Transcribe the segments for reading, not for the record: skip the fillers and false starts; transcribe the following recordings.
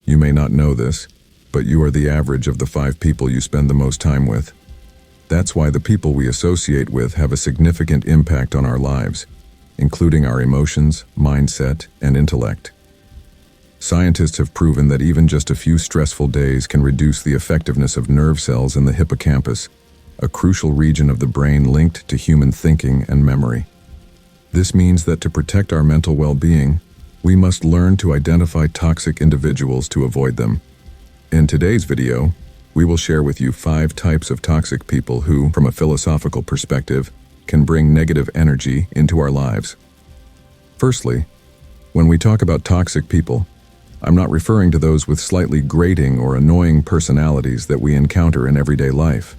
You may not know this, but you are the average of the 5 people you spend the most time with. That's why the people we associate with have a significant impact on our lives, including our emotions, mindset, and intellect. Scientists have proven that even just a few stressful days can reduce the effectiveness of nerve cells in the hippocampus, a crucial region of the brain linked to human thinking and memory. This means that to protect our mental well-being, we must learn to identify toxic individuals to avoid them. In today's video, we will share with you 5 types of toxic people who, from a philosophical perspective, can bring negative energy into our lives. Firstly, when we talk about toxic people, I'm not referring to those with slightly grating or annoying personalities that we encounter in everyday life.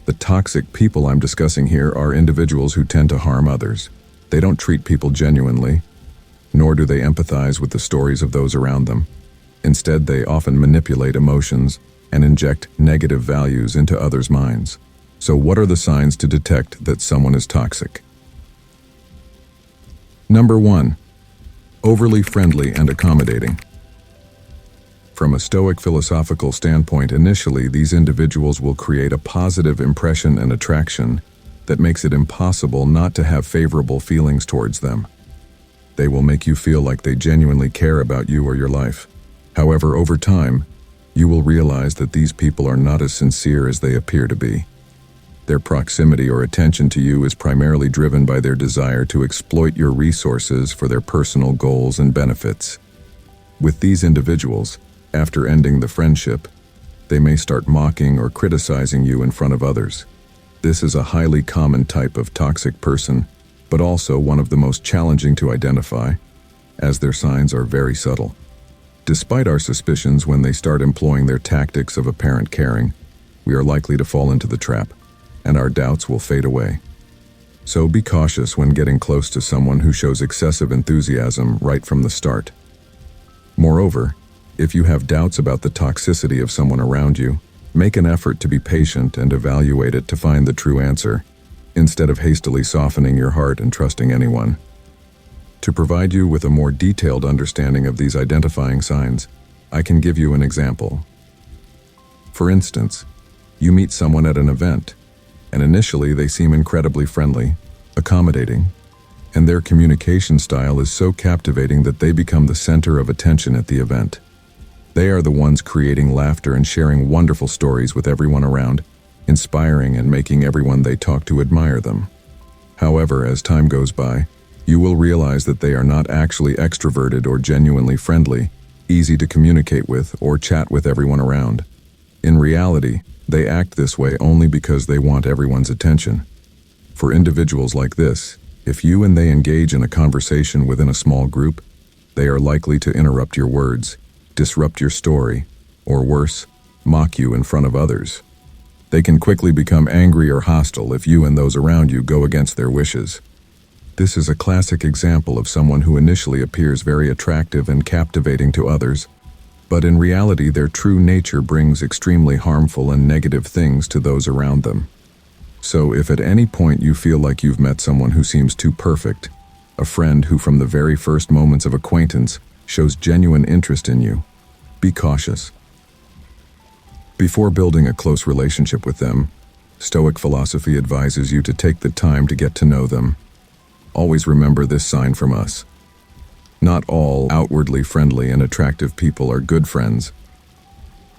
The toxic people I'm discussing here are individuals who tend to harm others. They don't treat people genuinely, nor do they empathize with the stories of those around them. Instead, they often manipulate emotions and inject negative values into others' minds. So what are the signs to detect that someone is toxic? Number 1. Overly friendly and accommodating. From a Stoic philosophical standpoint, initially, these individuals will create a positive impression and attraction that makes it impossible not to have favorable feelings towards them. They will make you feel like they genuinely care about you or your life. However, over time, you will realize that these people are not as sincere as they appear to be. Their proximity or attention to you is primarily driven by their desire to exploit your resources for their personal goals and benefits. With these individuals, after ending the friendship, they may start mocking or criticizing you in front of others. This is a highly common type of toxic person, but also one of the most challenging to identify, as their signs are very subtle. Despite our suspicions when they start employing their tactics of apparent caring, we are likely to fall into the trap, and our doubts will fade away. So be cautious when getting close to someone who shows excessive enthusiasm right from the start. Moreover, if you have doubts about the toxicity of someone around you, make an effort to be patient and evaluate it to find the true answer, instead of hastily softening your heart and trusting anyone. To provide you with a more detailed understanding of these identifying signs, I can give you an example. For instance, you meet someone at an event, and initially they seem incredibly friendly, accommodating, and their communication style is so captivating that they become the center of attention at the event. They are the ones creating laughter and sharing wonderful stories with everyone around, inspiring and making everyone they talk to admire them. However, as time goes by, you will realize that they are not actually extroverted or genuinely friendly, easy to communicate with or chat with everyone around. In reality, they act this way only because they want everyone's attention. For individuals like this, if you and they engage in a conversation within a small group, they are likely to interrupt your words, disrupt your story, or worse, mock you in front of others. They can quickly become angry or hostile if you and those around you go against their wishes. This is a classic example of someone who initially appears very attractive and captivating to others, but in reality their true nature brings extremely harmful and negative things to those around them. So if at any point you feel like you've met someone who seems too perfect, a friend who from the very first moments of acquaintance shows genuine interest in you, be cautious. Before building a close relationship with them, Stoic philosophy advises you to take the time to get to know them. Always remember this sign from us. Not all outwardly friendly and attractive people are good friends.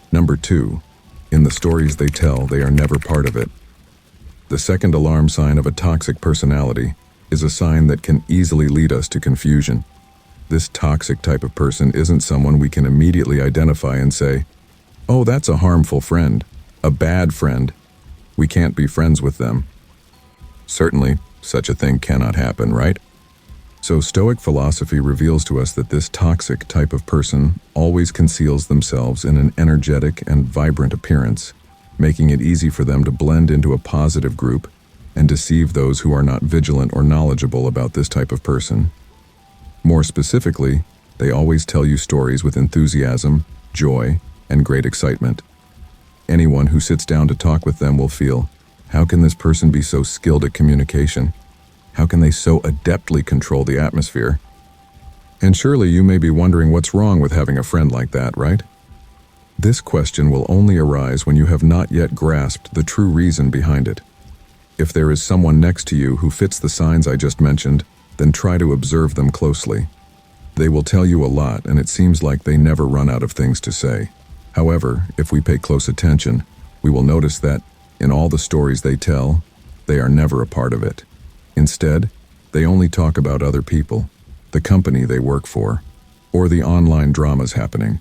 Number 2, in the stories they tell, they are never part of it. The second alarm sign of a toxic personality is a sign that can easily lead us to confusion. This toxic type of person isn't someone we can immediately identify and say, "Oh, that's a harmful friend, a bad friend. We can't be friends with them." Certainly, such a thing cannot happen, right? So Stoic philosophy reveals to us that this toxic type of person always conceals themselves in an energetic and vibrant appearance, making it easy for them to blend into a positive group and deceive those who are not vigilant or knowledgeable about this type of person. More specifically, they always tell you stories with enthusiasm, joy, and great excitement. Anyone who sits down to talk with them will feel, how can this person be so skilled at communication? How can they so adeptly control the atmosphere? And surely you may be wondering what's wrong with having a friend like that, right? This question will only arise when you have not yet grasped the true reason behind it. If there is someone next to you who fits the signs I just mentioned, then try to observe them closely. They will tell you a lot, and it seems like they never run out of things to say. However, if we pay close attention, we will notice that, in all the stories they tell, they are never a part of it. Instead, they only talk about other people, the company they work for, or the online dramas happening.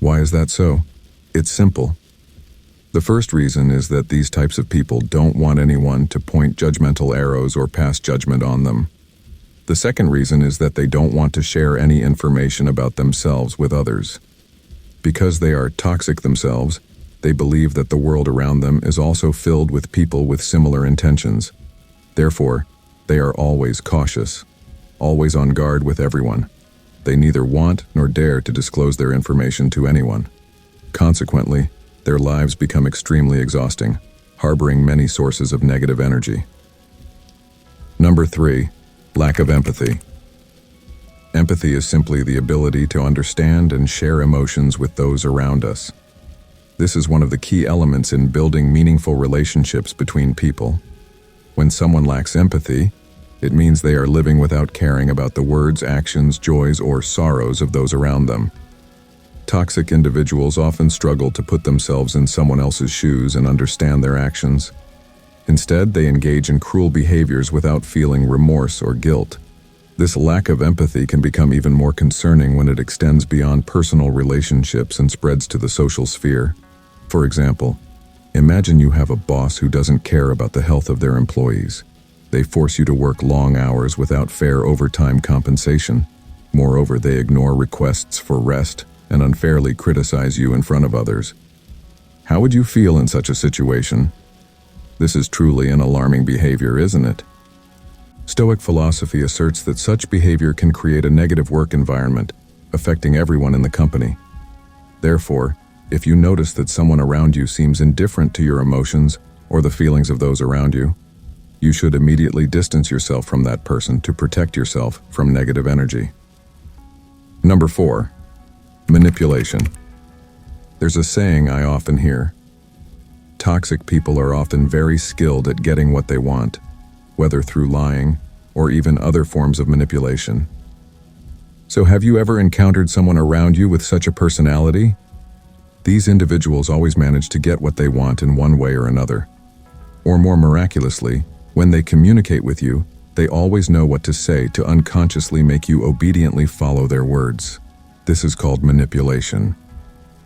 Why is that so? It's simple. The first reason is that these types of people don't want anyone to point judgmental arrows or pass judgment on them. The second reason is that they don't want to share any information about themselves with others. Because they are toxic themselves, they believe that the world around them is also filled with people with similar intentions. Therefore, they are always cautious, always on guard with everyone. They neither want nor dare to disclose their information to anyone. Consequently, their lives become extremely exhausting, harboring many sources of negative energy. Number 3, lack of empathy. Empathy is simply the ability to understand and share emotions with those around us. This is one of the key elements in building meaningful relationships between people. When someone lacks empathy, it means they are living without caring about the words, actions, joys, or sorrows of those around them. Toxic individuals often struggle to put themselves in someone else's shoes and understand their actions. Instead, they engage in cruel behaviors without feeling remorse or guilt. This lack of empathy can become even more concerning when it extends beyond personal relationships and spreads to the social sphere. For example, imagine you have a boss who doesn't care about the health of their employees. They force you to work long hours without fair overtime compensation. Moreover, they ignore requests for rest and unfairly criticize you in front of others. How would you feel in such a situation? This is truly an alarming behavior, isn't it? Stoic philosophy asserts that such behavior can create a negative work environment, affecting everyone in the company. Therefore, if you notice that someone around you seems indifferent to your emotions or the feelings of those around you, you should immediately distance yourself from that person to protect yourself from negative energy. Number 4, manipulation. There's a saying I often hear. Toxic people are often very skilled at getting what they want, whether through lying or even other forms of manipulation. So have you ever encountered someone around you with such a personality? These individuals always manage to get what they want in one way or another. Or more miraculously, when they communicate with you, they always know what to say to unconsciously make you obediently follow their words. This is called manipulation.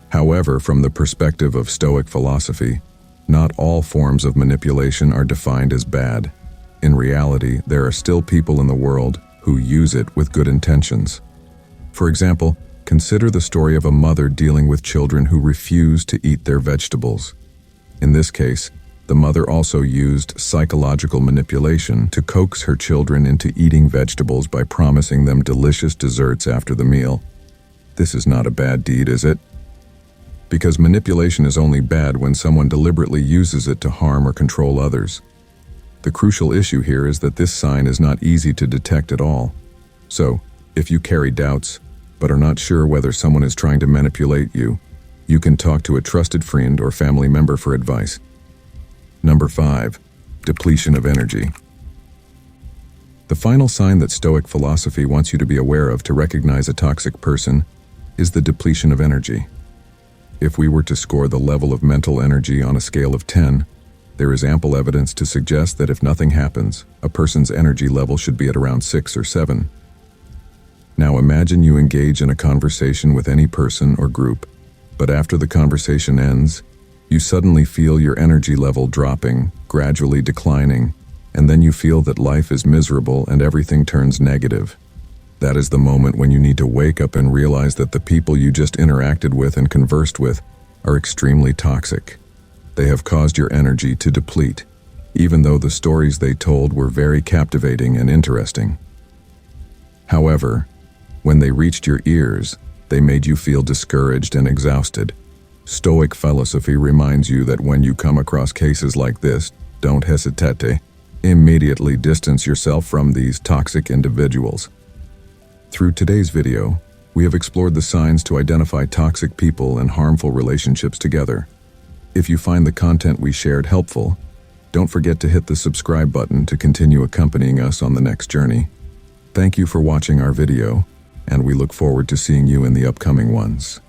However, from the perspective of Stoic philosophy, not all forms of manipulation are defined as bad. In reality, there are still people in the world who use it with good intentions. For example, consider the story of a mother dealing with children who refuse to eat their vegetables. In this case, the mother also used psychological manipulation to coax her children into eating vegetables by promising them delicious desserts after the meal. This is not a bad deed, is it? Because manipulation is only bad when someone deliberately uses it to harm or control others. The crucial issue here is that this sign is not easy to detect at all. So, if you carry doubts, but are not sure whether someone is trying to manipulate you, you can talk to a trusted friend or family member for advice. Number 5, depletion of energy. The final sign that Stoic philosophy wants you to be aware of to recognize a toxic person is the depletion of energy. If we were to score the level of mental energy on a scale of 10, there is ample evidence to suggest that if nothing happens, a person's energy level should be at around 6 or 7. Now imagine you engage in a conversation with any person or group, but after the conversation ends, you suddenly feel your energy level dropping, gradually declining, and then you feel that life is miserable and everything turns negative. That is the moment when you need to wake up and realize that the people you just interacted with and conversed with are extremely toxic. They have caused your energy to deplete, even though the stories they told were very captivating and interesting. However, when they reached your ears, they made you feel discouraged and exhausted. Stoic philosophy reminds you that when you come across cases like this, don't hesitate. Immediately distance yourself from these toxic individuals. Through today's video, we have explored the signs to identify toxic people and harmful relationships together. If you find the content we shared helpful, don't forget to hit the subscribe button to continue accompanying us on the next journey. Thank you for watching our video, and we look forward to seeing you in the upcoming ones.